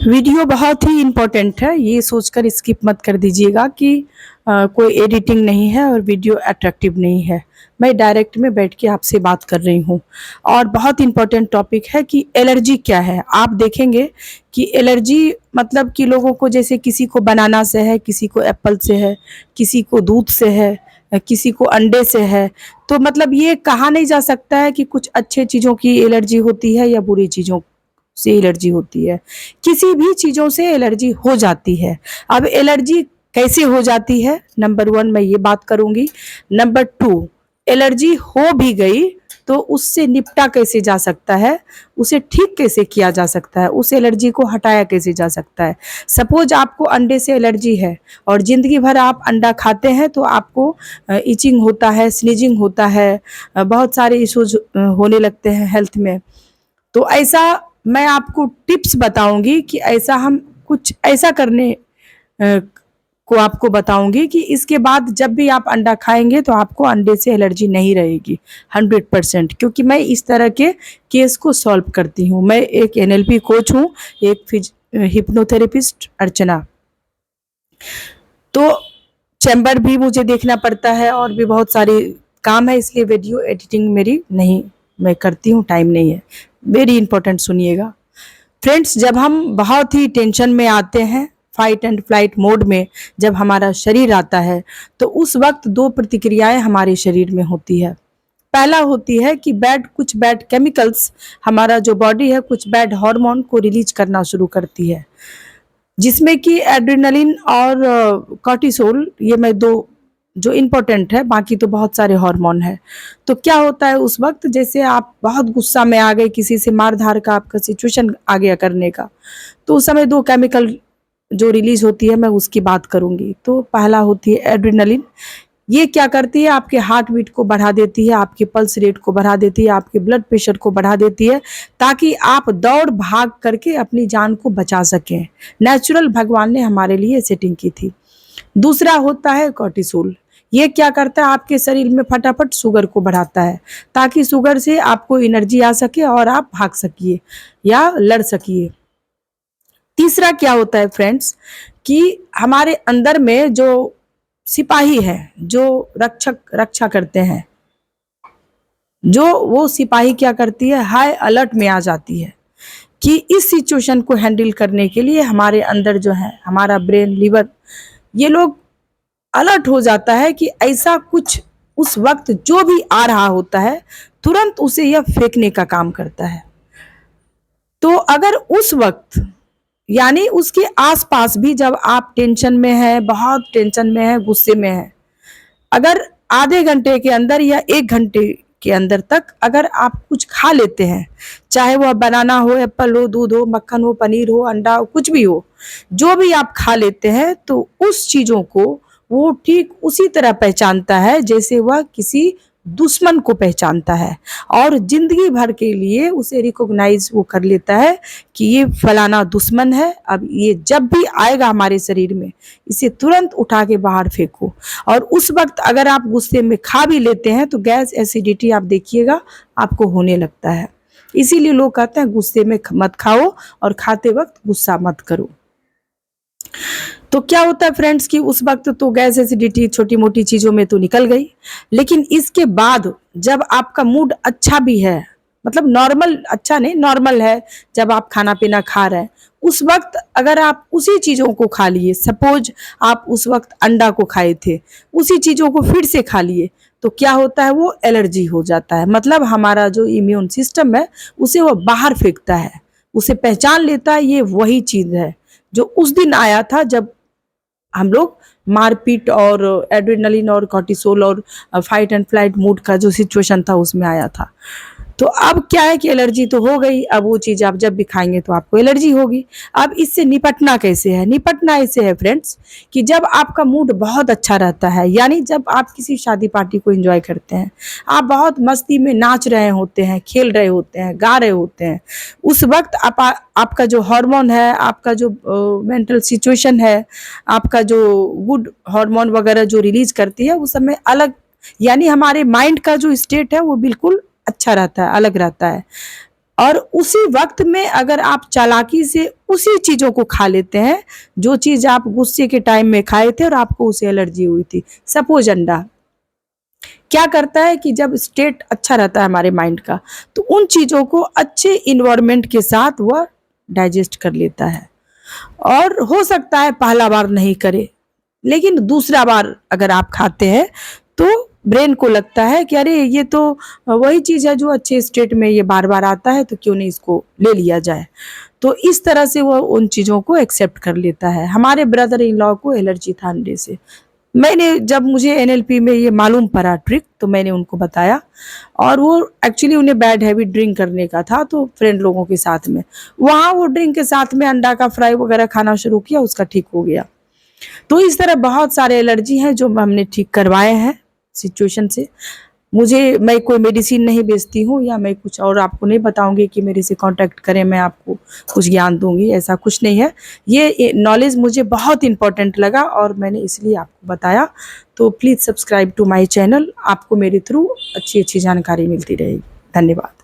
Video बहुत ही important है, ये सोचकर स्किप मत कर दीजिएगा कि कोई एडिटिंग नहीं है और वीडियो अट्रैक्टिव नहीं है। मैं डायरेक्ट में बैठ के आपसे बात कर रही हूँ और बहुत इम्पोर्टेंट टॉपिक है कि एलर्जी क्या है। आप देखेंगे कि एलर्जी मतलब कि लोगों को जैसे किसी को बनाना से है, किसी को एप्पल से है, किसी को दूध से है, किसी को अंडे से है। तो मतलब ये कहा नहीं जा सकता है कि कुछ अच्छे चीज़ों की एलर्जी होती है या बुरी चीज़ों से एलर्जी होती है। किसी भी चीज़ों से एलर्जी हो जाती है। अब एलर्जी कैसे हो जाती है, नंबर 1 मैं ये बात करूँगी। नंबर 2, एलर्जी हो भी गई तो उससे निपटा कैसे जा सकता है, उसे ठीक कैसे किया जा सकता है, उस एलर्जी को हटाया कैसे जा सकता है। सपोज़ आपको अंडे से एलर्जी है और ज़िंदगी भर आप अंडा खाते हैं तो आपको इचिंग होता है, स्नीजिंग होता है, बहुत सारे इश्यूज़ होने लगते हैं हेल्थ में। तो ऐसा मैं आपको टिप्स बताऊंगी कि ऐसा हम कुछ ऐसा करने को आपको बताऊंगी कि इसके बाद जब भी आप अंडा खाएंगे तो आपको अंडे से एलर्जी नहीं रहेगी 100%, क्योंकि मैं इस तरह के केस को सॉल्व करती हूँ। मैं एक एनएलपी कोच हूँ, एक हिप्नोथेरेपिस्ट अर्चना। तो चैम्बर भी मुझे देखना पड़ता है और भी बहुत सारे काम है, इसलिए वीडियो एडिटिंग मेरी नहीं मैं करती हूँ, टाइम नहीं है। वेरी इंपॉर्टेंट सुनिएगा फ्रेंड्स। जब हम बहुत ही टेंशन में आते हैं, फाइट एंड फ्लाइट मोड में जब हमारा शरीर आता है, तो उस वक्त 2 प्रतिक्रियाएं हमारे शरीर में होती है। पहला होती है कि कुछ बैड केमिकल्स, हमारा जो बॉडी है कुछ बैड हार्मोन को रिलीज करना शुरू करती है, जिसमें कि एड्रेनलिन और कॉर्टिसोल, ये मैं 2 जो इम्पोर्टेंट है, बाकी तो बहुत सारे हार्मोन है। तो क्या होता है उस वक्त, जैसे आप बहुत गुस्सा में आ गए, किसी से मार धार का आपका सिचुएशन आ गया करने का, तो उस समय 2 केमिकल जो रिलीज होती है मैं उसकी बात करूंगी। तो पहला होती है एड्रेनलिन। ये क्या करती है, आपके हार्ट बीट को बढ़ा देती है, आपके पल्स रेट को बढ़ा देती है, आपके ब्लड प्रेशर को बढ़ा देती है, ताकि आप दौड़ भाग करके अपनी जान को बचा सकें। नेचुरल भगवान ने हमारे लिए सेटिंग की थी। दूसरा होता है कॉर्टिसोल। ये क्या करता है, आपके शरीर में फटाफट शुगर को बढ़ाता है, ताकि शुगर से आपको एनर्जी आ सके और आप भाग सकिए या लड़ सकिए। तीसरा क्या होता है फ्रेंड्स, कि हमारे अंदर में जो सिपाही है, जो रक्षा करते हैं, जो वो सिपाही क्या करती है, हाई अलर्ट में आ जाती है कि इस सिचुएशन को हैंडल करने के लिए हमारे अंदर जो है, हमारा ब्रेन, लिवर, ये लोग अलर्ट हो जाता है कि ऐसा कुछ उस वक्त जो भी आ रहा होता है तुरंत उसे यह फेंकने का काम करता है। तो अगर उस वक्त यानी उसके आसपास भी जब आप टेंशन में है, बहुत टेंशन में है, गुस्से में है, अगर आधे घंटे के अंदर या 1 घंटे के अंदर तक अगर आप कुछ खा लेते हैं, चाहे वह बनाना हो, एप्पल हो, दूध हो, मक्खन हो, पनीर हो, अंडा हो, कुछ भी हो, जो भी आप खा लेते हैं, तो उस चीज़ों को वो ठीक उसी तरह पहचानता है जैसे वह किसी दुश्मन को पहचानता है, और जिंदगी भर के लिए उसे रिकॉग्नाइज वो कर लेता है कि ये फलाना दुश्मन है। अब ये जब भी आएगा हमारे शरीर में, इसे तुरंत उठा के बाहर फेंको। और उस वक्त अगर आप गुस्से में खा भी लेते हैं तो गैस, एसिडिटी आप देखिएगा आपको होने लगता है। इसीलिए लोग कहते हैं गुस्से में मत खाओ और खाते वक्त गुस्सा मत करो। तो क्या होता है फ्रेंड्स कि उस वक्त तो गैस, एसिडिटी छोटी मोटी चीज़ों में तो निकल गई, लेकिन इसके बाद जब आपका मूड अच्छा भी है, मतलब नॉर्मल, अच्छा नहीं नॉर्मल है, जब आप खाना पीना खा रहे हैं, उस वक्त अगर आप उसी चीज़ों को खा लिए, सपोज आप उस वक्त अंडा को खाए थे, उसी चीज़ों को फिर से खा लिए, तो क्या होता है, वो एलर्जी हो जाता है। मतलब हमारा जो इम्यून सिस्टम है उसे वो बाहर फेंकता है, उसे पहचान लेता है ये वही चीज़ है जो उस दिन आया था जब हम लोग मारपीट और एड्रेनलिन और कॉर्टिसोल और फाइट एंड फ्लाइट मूड का जो सिचुएशन था उसमें आया था। तो अब क्या है कि एलर्जी तो हो गई, अब वो चीज़ आप जब भी खाएंगे तो आपको एलर्जी होगी। अब इससे निपटना कैसे है, निपटना ऐसे है फ्रेंड्स कि जब आपका मूड बहुत अच्छा रहता है, यानी जब आप किसी शादी पार्टी को एंजॉय करते हैं, आप बहुत मस्ती में नाच रहे होते हैं, खेल रहे होते हैं, गा रहे होते हैं, उस वक्त आपका जो हार्मोन है, आपका जो मेंटल सिचुएशन है, आपका जो गुड हार्मोन वगैरह जो रिलीज करती है उस समय अलग, यानी हमारे माइंड का जो स्टेट है वो बिल्कुल अच्छा रहता है, अलग रहता है। और उसी वक्त में अगर आप चालाकी से उसी चीज़ों को खा लेते हैं जो चीज़ आप गुस्से के टाइम में खाए थे और आपको उससे एलर्जी हुई थी। सपोज अंडा क्या करता है कि जब स्टेट अच्छा रहता है हमारे माइंड का, तो उन चीज़ों को अच्छे इन्वायरमेंट के साथ वह डाइजेस्ट कर लेता है। और हो सकता है पहला बार नहीं करे, लेकिन दूसरा बार अगर आप खाते हैं तो ब्रेन को लगता है कि अरे ये तो वही चीज़ है जो अच्छे स्टेट में ये बार बार आता है, तो क्यों नहीं इसको ले लिया जाए। तो इस तरह से वो उन चीज़ों को एक्सेप्ट कर लेता है। हमारे ब्रदर इन लॉ को एलर्जी था अंडे से। मैंने जब मुझे एनएलपी में ये मालूम पड़ा ट्रिक, तो मैंने उनको बताया, और वो एक्चुअली उन्हें बैड हैबिट ड्रिंक करने का था, तो फ्रेंड लोगों के साथ में वहाँ वो ड्रिंक के साथ में अंडा का फ्राई वगैरह खाना शुरू किया, उसका ठीक हो गया। तो इस तरह बहुत सारे एलर्जी हैं जो हमने ठीक करवाए हैं सिचुएशन से। मैं कोई मेडिसिन नहीं बेचती हूँ, या मैं कुछ और आपको नहीं बताऊंगी कि मेरे से कांटेक्ट करें, मैं आपको कुछ ज्ञान दूंगी, ऐसा कुछ नहीं है। ये नॉलेज मुझे बहुत इंपॉर्टेंट लगा और मैंने इसलिए आपको बताया। तो please subscribe to my channel, आपको मेरे थ्रू अच्छी अच्छी जानकारी मिलती रहेगी। धन्यवाद।